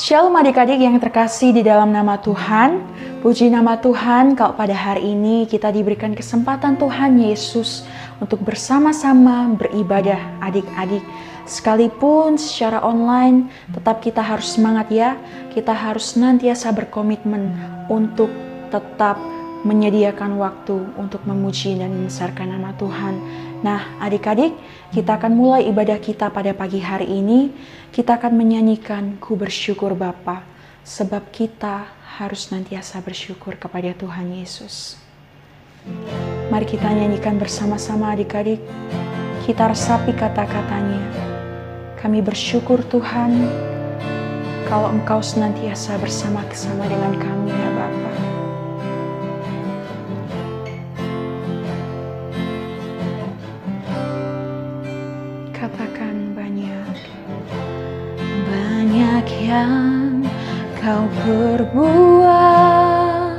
Shalom adik-adik yang terkasih di dalam nama Tuhan. Puji nama Tuhan, kalau pada hari ini kita diberikan kesempatan Tuhan Yesus untuk bersama-sama beribadah adik-adik. Sekalipun secara online, tetap kita harus semangat ya. Kita harus senantiasa berkomitmen untuk tetap menyediakan waktu untuk memuji dan membesarkan nama Tuhan. Nah, adik-adik, kita akan mulai ibadah kita pada pagi hari ini. Kita akan menyanyikan Ku Bersyukur Bapa, sebab kita harus nantiasa bersyukur kepada Tuhan Yesus. Mari kita nyanyikan bersama-sama adik-adik. Kita resapi kata-katanya. Kami bersyukur Tuhan, kalau Engkau senantiasa bersama-sama dengan kami ya Bapa. Katakan banyak yang Kau perbuat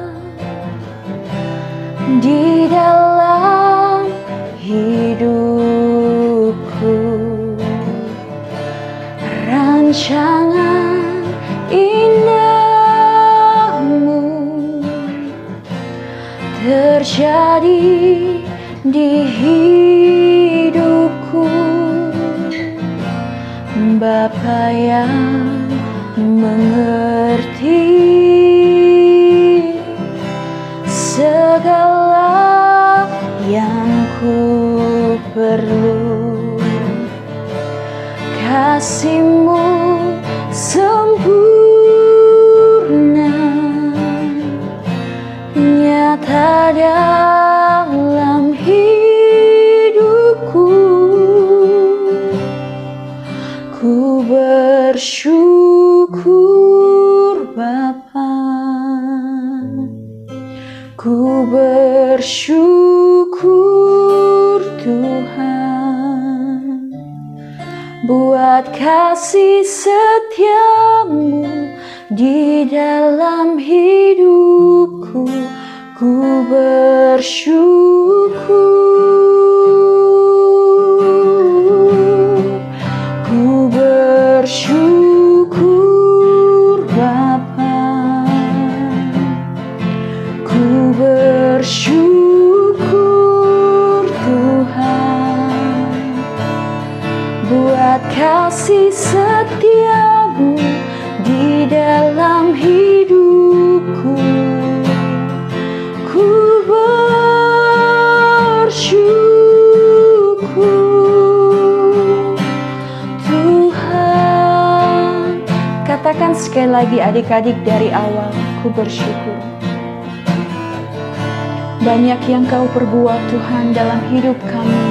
di dalam hidupku, rancangan indahmu terjadi di hidupku. Bapa yang mengerti segala yang ku perlu, kasih-Mu sempurna nyata dalam hidupku. Ku bersyukur Bapa, ku bersyukur Tuhan, buat kasih setia-Mu di dalam hidupku. Ku bersyukur. Bersyukur Bapa, ku bersyukur Tuhan, buat kasih setia-Mu di dalam hidupku. Ku bersyukur. Katakan sekali lagi adik-adik dari awal, ku bersyukur. Banyak yang Kau perbuat Tuhan dalam hidup kami.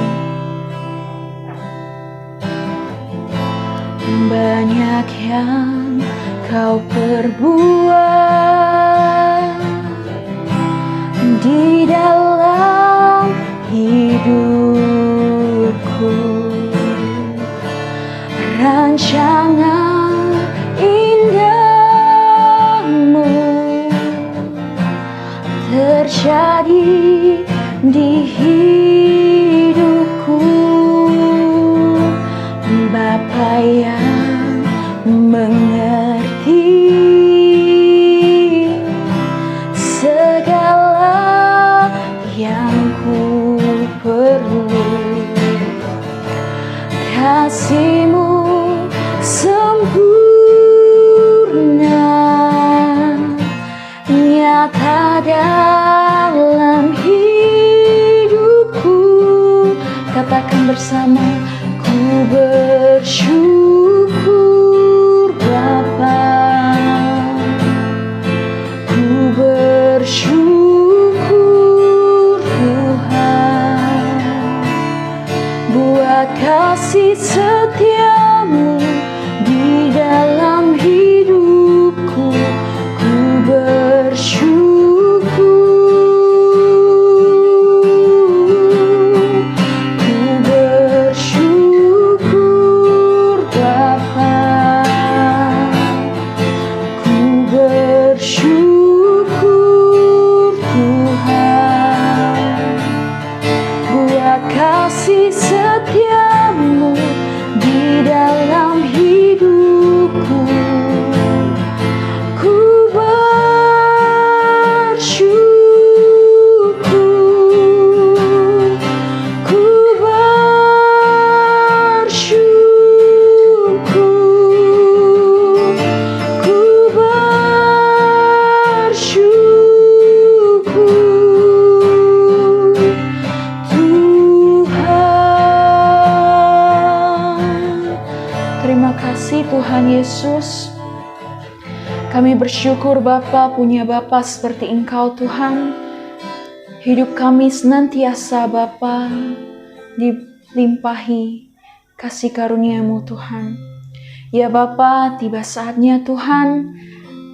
Banyak yang Kau perbuat di dalam hidupku, rancangan terjadi di hidupku. Bapa yang mengerti segala yang ku perlu, kasih-Mu sempurna nyata dalam hidupku. Katakan bersama, ku bersyukur Bapa, ku bersyukur Tuhan, buat kasih setia-Mu di dalam hidupku. Ku bersyukur, ku bersyukur Kami bersyukur Bapa punya Bapa seperti Engkau Tuhan. Hidup kami senantiasa Bapa dilimpahi kasih karunia-Mu Tuhan. Ya Bapa, tiba saatnya Tuhan,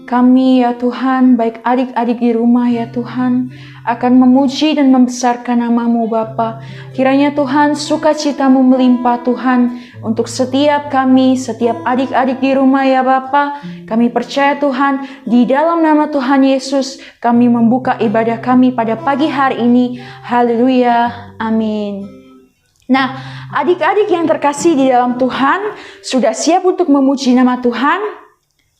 kami ya Tuhan, baik adik-adik di rumah ya Tuhan, akan memuji dan membesarkan nama-Mu Bapa. Kiranya Tuhan sukacita-Mu melimpah Tuhan untuk setiap kami, setiap adik-adik di rumah ya Bapa. Kami percaya Tuhan, di dalam nama Tuhan Yesus kami membuka ibadah kami pada pagi hari ini. Haleluya, amin. Nah, adik-adik yang terkasih di dalam Tuhan, sudah siap untuk memuji nama Tuhan?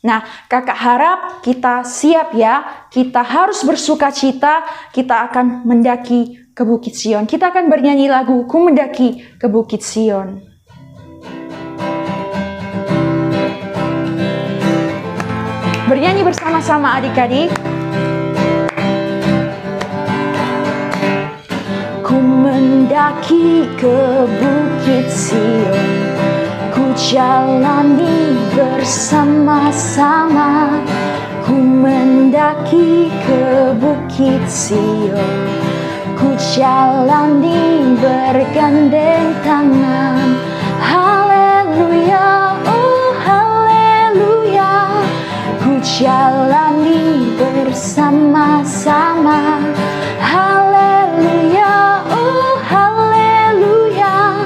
Nah, kakak harap kita siap ya. Kita harus bersuka cita. Kita akan mendaki ke Bukit Sion. Kita akan bernyanyi lagu Ku Mendaki ke Bukit Sion. Bernyanyi bersama-sama adik-adik. Ku mendaki ke Bukit Sion, ku jalani bersama-sama. Ku mendaki ke Bukit Sion, ku jalani bergandeng tangan. Haleluya, oh haleluya. Ku jalani bersama-sama. Haleluya, oh haleluya.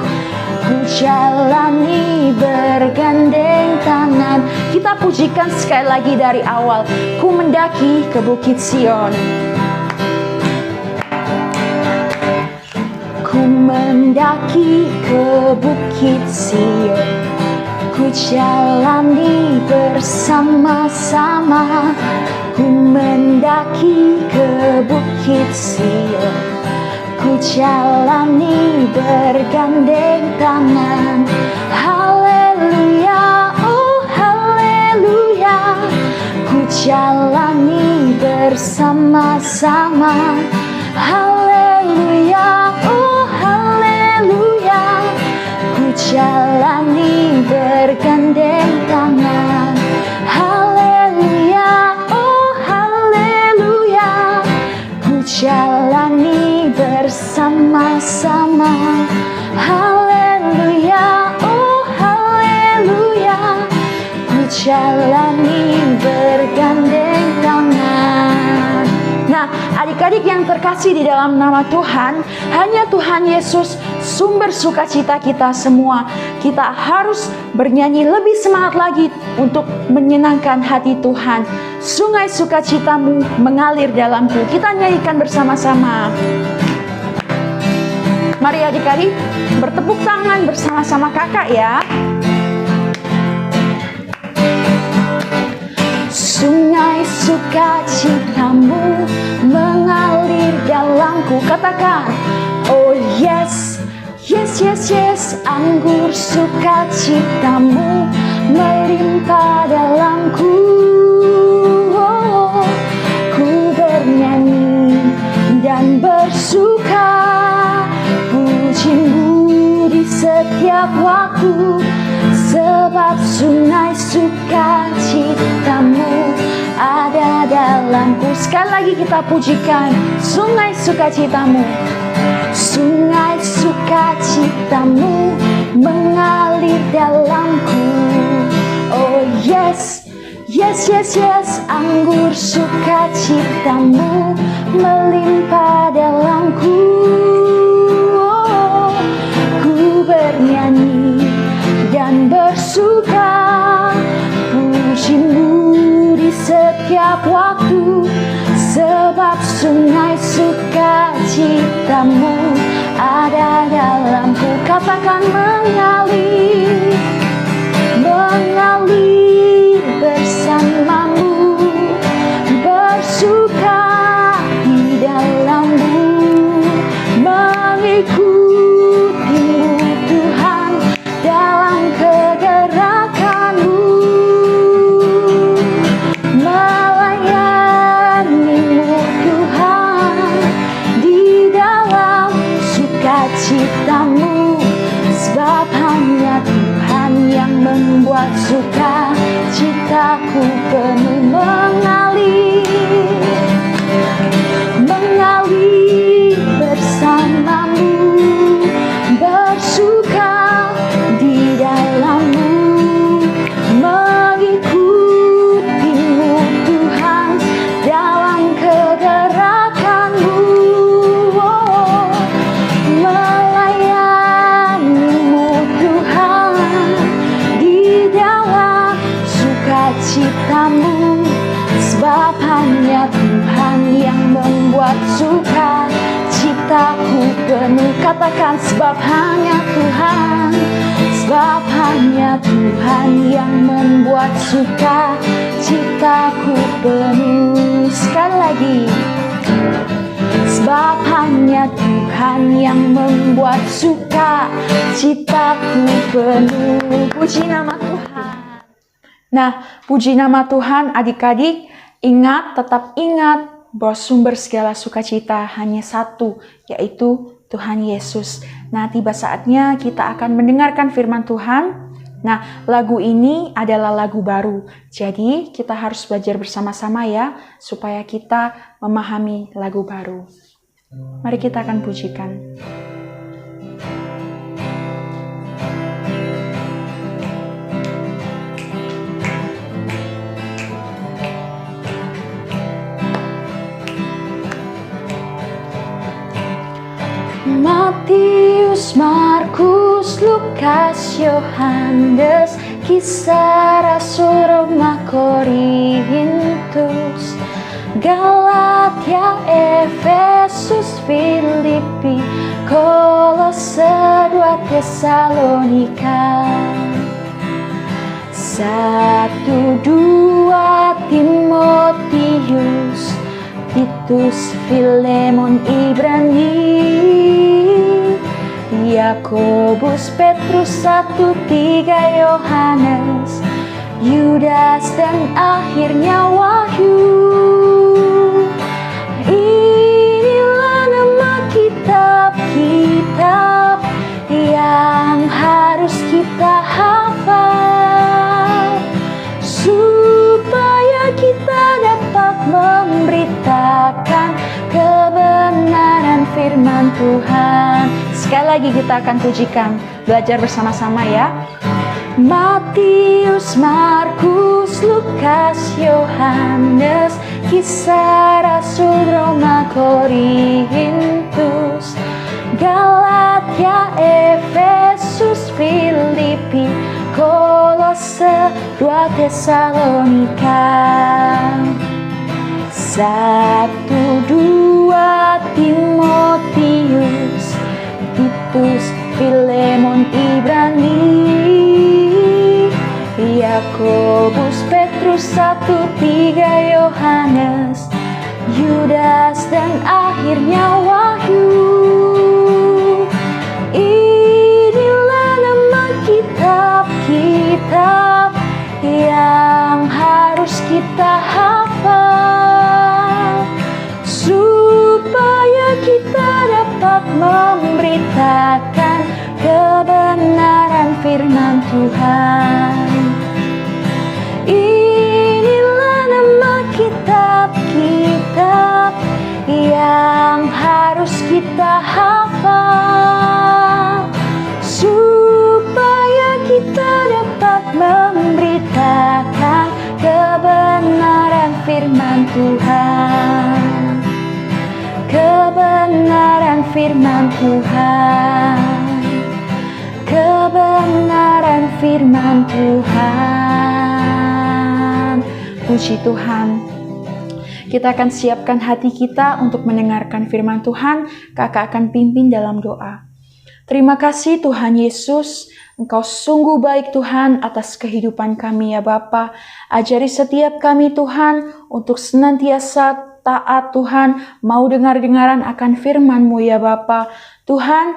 Ku jalani bergandeng tangan. Kita pujikan sekali lagi dari awal. Ku mendaki ke Bukit Sion. Ku mendaki ke Bukit Sion, ku jalani bersama-sama. Ku mendaki ke Bukit Sion, ku jalani bergandeng tangan. Haleluya, oh haleluya. Ku jalani bersama-sama. Haleluya, oh haleluya. Ku jalani bergandeng tangan. Haleluya, oh haleluya. Ku jalani bersama-sama. Haleluya, oh haleluya. Ku jalani bergandeng tangan. Nah, adik-adik yang terkasih di dalam nama Tuhan, hanya Tuhan Yesus sumber sukacita kita semua. Kita harus bernyanyi lebih semangat lagi untuk menyenangkan hati Tuhan. Sungai sukacitamu mengalir dalamku. Kita nyanyikan bersama-sama. Mari adik-adik bertepuk tangan bersama-sama kakak ya. Sungai sukacitamu mengalir dalamku. Katakan, oh yes, yes, yes, yes. Anggur sukacitamu melimpah dalamku. Oh, ku bernyanyi dan bersuka, pujimu di setiap waktu. Sebab sungai sukacitamu ada dalamku. Sekali lagi kita pujikan sungai sukacitamu. Sungai sukacitamu mengalir dalamku. Oh yes, yes, yes, yes. Anggur sukacitamu melimpah dalamku. Oh, ku bernyanyi dan bersuka, pujimu di setiap waktu. Sebab sungai sukacitamu ada dalamku. Katakan mengalir, mengalir bersamamu, bersuka di dalammu, mengikutimu Tuhan dalam kegerakanmu, melayanimu Tuhan di dalam sukacitamu. Sebab hanya cintaku penuh mengalir bersamamu, bersuka di dalammu, mengikutimu Tuhan dalam kegerakanmu, melayanimu Tuhan di dalam sukacitamu, sebab hanya Tuhan yang membuat sukacitaku penuh. Katakan, sebab hanya Tuhan, sebab hanya Tuhan yang membuat sukacitaku penuh. Sekali lagi, sebab hanya Tuhan yang membuat sukacitaku penuh. Puji nama Tuhan. Nah, puji nama Tuhan adik-adik. Ingat, tetap ingat bahwa sumber segala sukacita hanya satu, yaitu Tuhan Yesus. Nah, tiba saatnya kita akan mendengarkan firman Tuhan. Nah, lagu ini adalah lagu baru. Jadi, kita harus belajar bersama-sama ya, supaya kita memahami lagu baru. Mari kita akan pujikan. Matius, Markus, Lukas, Yohanes, Kisah Rasul, Roma, Korintus, Galatia, Efesus, Filipi, Kolose, 2 Tesalonika, 1-2 Timotius, Titus, Filemon, Ibrani, Yakobus, Petrus, 1-3 Yohanes, Yudas, dan akhirnya Wahyu. Inilah nama kitab-kitab yang harus kita hafal, supaya kita dapat memberitakan kebenaran firman Tuhan. Sekali lagi kita akan pujikan, belajar bersama-sama ya. Matius, Markus, Lukas, Yohanes, Kisah Rasul, Roma, Korintus, Galatia, Efesus, Filipi, Kolose, 2 Tesalonika, 1-2 Timotius, Titus, Filemon, Ibrani, Yakobus, Petrus, 1-3 Yohanes, Yudas, dan akhirnya Wahyu. Inilah nama kitab-kitab yang harus kita hafal, supaya kita dapat memberitakan kebenaran firman Tuhan. Inilah nama kitab-kitab yang harus kita hafal, supaya kita dapat memberitakan kebenaran firman Tuhan. Kebenaran firman Tuhan, kebenaran firman Tuhan. Puji Tuhan. Kita akan siapkan hati kita untuk mendengarkan firman Tuhan. Kakak akan pimpin dalam doa. Terima kasih Tuhan Yesus, Engkau sungguh baik Tuhan atas kehidupan kami ya Bapa. Ajari setiap kami Tuhan untuk senantiasa taat Tuhan, mau dengar-dengaran akan firman-Mu ya Bapa. Tuhan,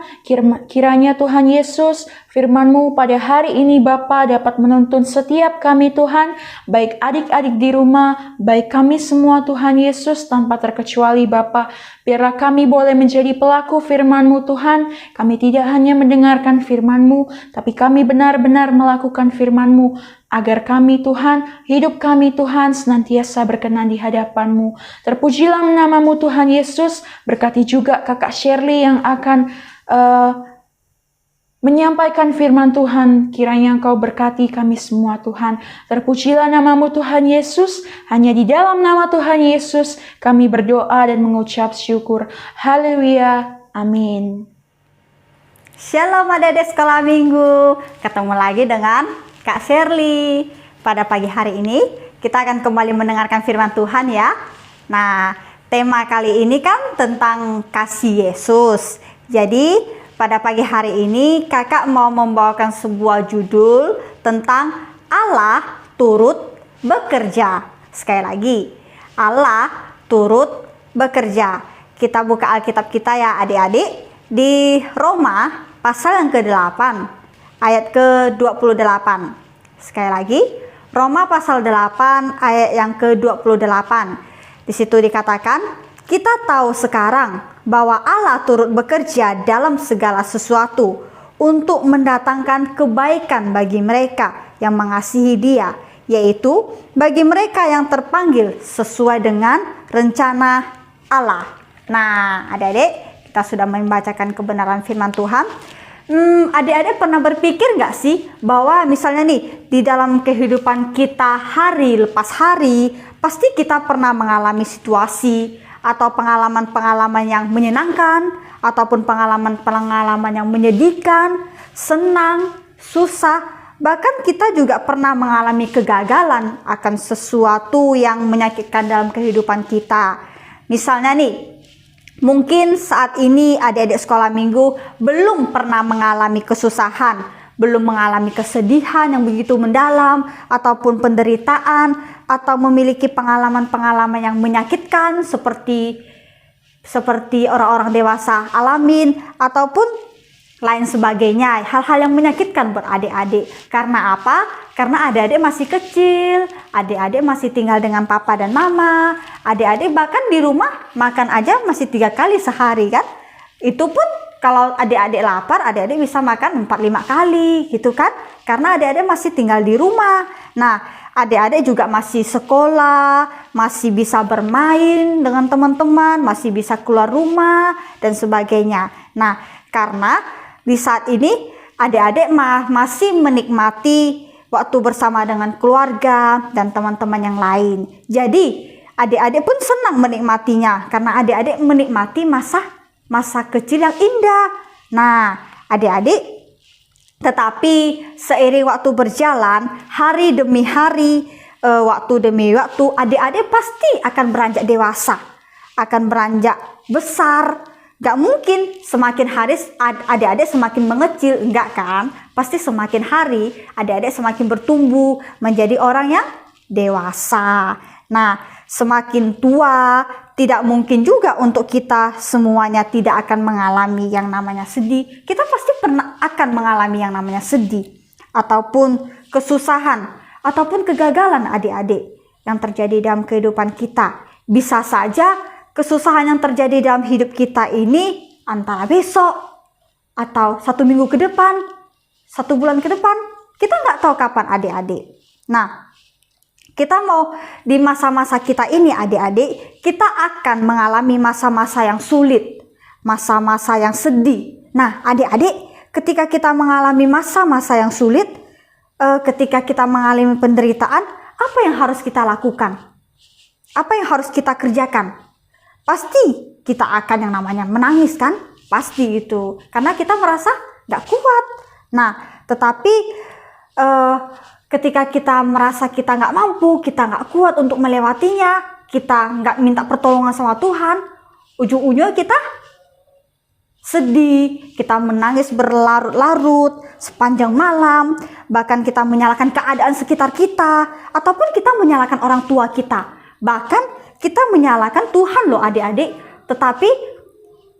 kiranya Tuhan Yesus, firman-Mu pada hari ini Bapa dapat menuntun setiap kami Tuhan, baik adik-adik di rumah, baik kami semua Tuhan Yesus, tanpa terkecuali Bapa. Biarlah kami boleh menjadi pelaku firman-Mu Tuhan. Kami tidak hanya mendengarkan firman-Mu, tapi kami benar-benar melakukan firman-Mu, agar kami Tuhan, hidup kami Tuhan senantiasa berkenan di hadapan-Mu. Terpujilah nama-Mu Tuhan Yesus, berkati juga kakak Shirley yang akan menyampaikan firman Tuhan. Kiranya Engkau berkati kami semua Tuhan. Terpujilah nama-Mu Tuhan Yesus, hanya di dalam nama Tuhan Yesus kami berdoa dan mengucap syukur. Haleluya, amin. Shalom adik-adik sekolah minggu, ketemu lagi dengan Kak Shirley. Pada pagi hari ini kita akan kembali mendengarkan firman Tuhan ya. Nah, tema kali ini kan tentang kasih Yesus. Jadi pada pagi hari ini kakak mau membawakan sebuah judul tentang Allah turut bekerja. Sekali lagi, Allah turut bekerja. Kita buka Alkitab kita ya adik-adik, di Roma pasal yang ke-8 ayat ke-28. Sekali lagi, Roma pasal 8 ayat yang ke-28. Di situ dikatakan, kita tahu sekarang bahwa Allah turut bekerja dalam segala sesuatu untuk mendatangkan kebaikan bagi mereka yang mengasihi Dia, yaitu bagi mereka yang terpanggil sesuai dengan rencana Allah. Nah, adik-adik, kita sudah membacakan kebenaran firman Tuhan. Adik-adik pernah berpikir nggak sih bahwa misalnya nih di dalam kehidupan kita hari lepas hari pasti kita pernah mengalami situasi atau pengalaman-pengalaman yang menyenangkan ataupun pengalaman-pengalaman yang menyedihkan, senang, susah, bahkan kita juga pernah mengalami kegagalan akan sesuatu yang menyakitkan dalam kehidupan kita. Misalnya nih, mungkin saat ini adik-adik sekolah minggu belum pernah mengalami kesusahan, belum mengalami kesedihan yang begitu mendalam, ataupun penderitaan, atau memiliki pengalaman-pengalaman yang menyakitkan seperti orang-orang dewasa alamin, ataupun lain sebagainya, hal-hal yang menyakitkan buat adik-adik. Karena apa? Karena adik-adik masih kecil, adik-adik masih tinggal dengan papa dan mama, adik-adik bahkan di rumah makan aja masih 3 kali sehari kan. Itu pun kalau adik-adik lapar, adik-adik bisa makan 4-5 kali gitu kan. Karena adik-adik masih tinggal di rumah. Nah, adik-adik juga masih sekolah, masih bisa bermain dengan teman-teman, masih bisa keluar rumah dan sebagainya. Nah, karena di saat ini adik-adik masih menikmati waktu bersama dengan keluarga dan teman-teman yang lain. Jadi adik-adik pun senang menikmatinya karena adik-adik menikmati masa kecil yang indah. Nah, adik-adik, tetapi seiring waktu berjalan, hari demi hari, waktu demi waktu, adik-adik pasti akan beranjak dewasa, akan beranjak besar. Gak mungkin semakin hari adik-adik semakin mengecil, enggak kan? Pasti semakin hari adik-adik semakin bertumbuh menjadi orang yang dewasa. Nah, semakin tua, tidak mungkin juga untuk kita semuanya tidak akan mengalami yang namanya sedih. Kita pasti akan mengalami yang namanya sedih, ataupun kesusahan, ataupun kegagalan adik-adik yang terjadi dalam kehidupan kita. Bisa saja kesusahan yang terjadi dalam hidup kita ini antara besok, atau 1 minggu ke depan, 1 bulan ke depan. Kita nggak tahu kapan adik-adik. Nah, kita mau di masa-masa kita ini adik-adik, kita akan mengalami masa-masa yang sulit, masa-masa yang sedih. Nah adik-adik, ketika kita mengalami masa-masa yang sulit, ketika kita mengalami penderitaan, apa yang harus kita lakukan? Apa yang harus kita kerjakan? Pasti kita akan yang namanya menangis kan? Pasti itu, karena kita merasa gak kuat. Nah, tetapi ketika kita merasa kita nggak mampu, kita nggak kuat untuk melewatinya, kita nggak minta pertolongan sama Tuhan, ujung-ujungnya kita sedih, kita menangis berlarut-larut sepanjang malam, bahkan kita menyalahkan keadaan sekitar kita, ataupun kita menyalahkan orang tua kita, bahkan kita menyalahkan Tuhan loh adik-adik. Tetapi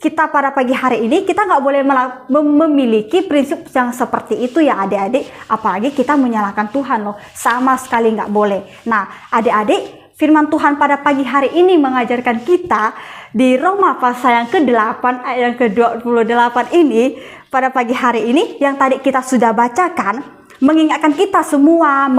kita pada pagi hari ini kita nggak boleh memiliki prinsip yang seperti itu ya adik-adik. Apalagi kita menyalahkan Tuhan loh, sama sekali nggak boleh. Nah adik-adik, firman Tuhan pada pagi hari ini mengajarkan kita di Roma pasal yang ke-8 ayat yang ke-28 ini, pada pagi hari ini yang tadi kita sudah bacakan, mengingatkan kita semua,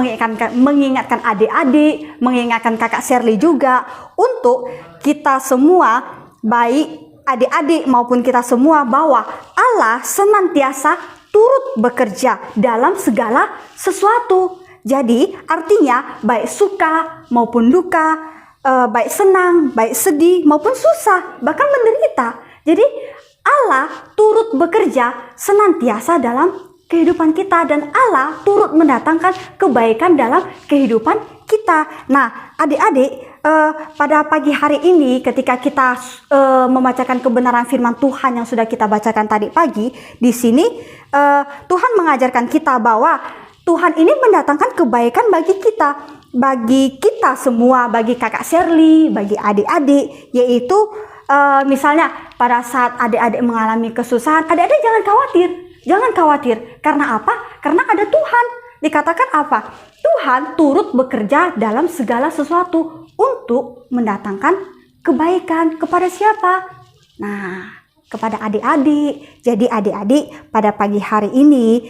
mengingatkan adik-adik, mengingatkan kakak Shirley juga, untuk kita semua, baik adik-adik maupun kita semua, bahwa Allah senantiasa turut bekerja dalam segala sesuatu. Jadi artinya baik suka maupun duka, baik senang, baik sedih maupun susah, bahkan menderita. Jadi Allah turut bekerja senantiasa dalam kehidupan kita, dan Allah turut mendatangkan kebaikan dalam kehidupan kita. Nah adik-adik, pada pagi hari ini ketika kita membacakan kebenaran firman Tuhan yang sudah kita bacakan tadi pagi, di sini Tuhan mengajarkan kita bahwa Tuhan ini mendatangkan kebaikan bagi kita semua, bagi kakak Shirley, bagi adik-adik, yaitu misalnya pada saat adik-adik mengalami kesusahan, adik-adik jangan khawatir. Karena apa? Karena ada Tuhan. Dikatakan apa? Tuhan turut bekerja dalam segala sesuatu untuk mendatangkan kebaikan kepada siapa? Nah, kepada adik-adik. Jadi adik-adik pada pagi hari ini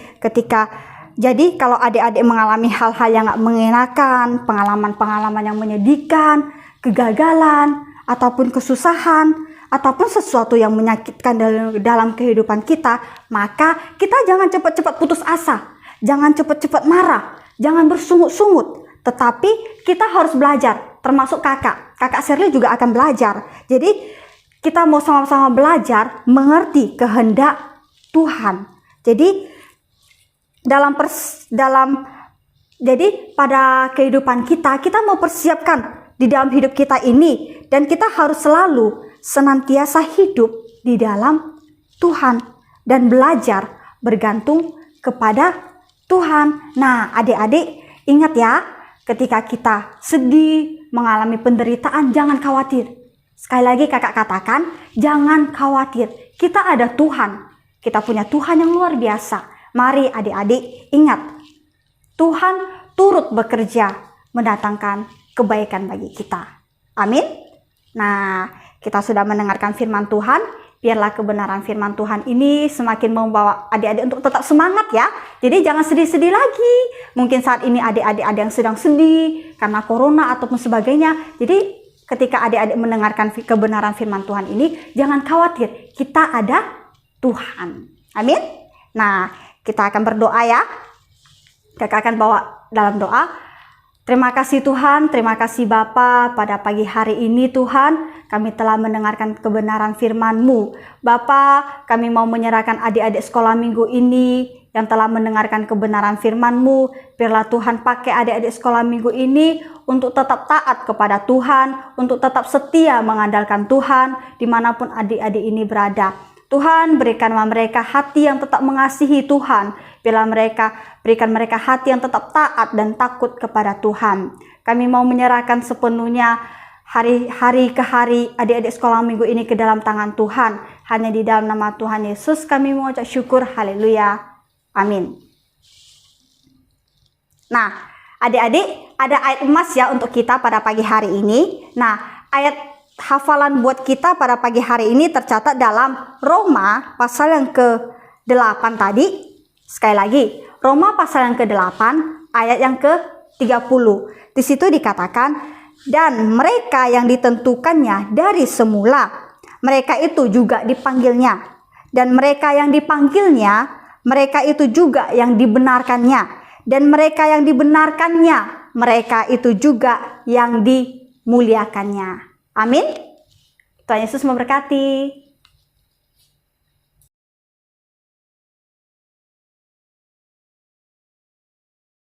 jadi kalau adik-adik mengalami hal-hal yang gak mengenakan, pengalaman-pengalaman yang menyedihkan, kegagalan, ataupun kesusahan, ataupun sesuatu yang menyakitkan dalam kehidupan kita, maka kita jangan cepat-cepat putus asa. Jangan cepat-cepat marah, jangan bersungut-sungut, tetapi kita harus belajar, termasuk kakak Shirley juga akan belajar. Jadi kita mau sama-sama belajar mengerti kehendak Tuhan. Jadi jadi pada kehidupan kita mau persiapkan di dalam hidup kita ini, dan kita harus selalu senantiasa hidup di dalam Tuhan dan belajar bergantung kepada Tuhan. Nah adik-adik ingat ya, ketika kita sedih, mengalami penderitaan, jangan khawatir. Sekali lagi kakak katakan, jangan khawatir. Kita ada Tuhan. Kita punya Tuhan yang luar biasa. Mari adik-adik ingat, Tuhan turut bekerja mendatangkan kebaikan bagi kita. Amin. Nah, kita sudah mendengarkan firman Tuhan. Biarlah kebenaran firman Tuhan ini semakin membawa adik-adik untuk tetap semangat ya. Jadi jangan sedih-sedih lagi. Mungkin saat ini adik-adik ada yang sedang sedih karena corona ataupun sebagainya. Jadi ketika adik-adik mendengarkan kebenaran firman Tuhan ini, jangan khawatir. Kita ada Tuhan. Amin. Nah, kita akan berdoa ya. Kakak akan bawa dalam doa. Terima kasih Tuhan, terima kasih Bapa, pada pagi hari ini Tuhan, kami telah mendengarkan kebenaran firman-Mu. Bapa, kami mau menyerahkan adik-adik sekolah minggu ini yang telah mendengarkan kebenaran firman-Mu. Biarlah Tuhan pakai adik-adik sekolah minggu ini untuk tetap taat kepada Tuhan, untuk tetap setia mengandalkan Tuhan dimanapun adik-adik ini berada. Tuhan, berikanlah mereka hati yang tetap mengasihi Tuhan. Berikan mereka hati yang tetap taat dan takut kepada Tuhan. Kami mau menyerahkan sepenuhnya hari ke hari adik-adik sekolah minggu ini ke dalam tangan Tuhan. Hanya di dalam nama Tuhan Yesus kami mengucap syukur. Haleluya. Amin. Nah, adik-adik, ada ayat emas ya untuk kita pada pagi hari ini. Nah, ayat hafalan buat kita pada pagi hari ini tercatat dalam Roma pasal yang ke-8 tadi. Sekali lagi, Roma pasal yang ke-8 ayat yang ke-30. Di situ dikatakan, dan mereka yang ditentukannya dari semula, mereka itu juga dipanggilnya. Dan mereka yang dipanggilnya, mereka itu juga yang dibenarkannya. Dan mereka yang dibenarkannya, mereka itu juga yang dimuliakannya. Amin. Tuhan Yesus memberkati.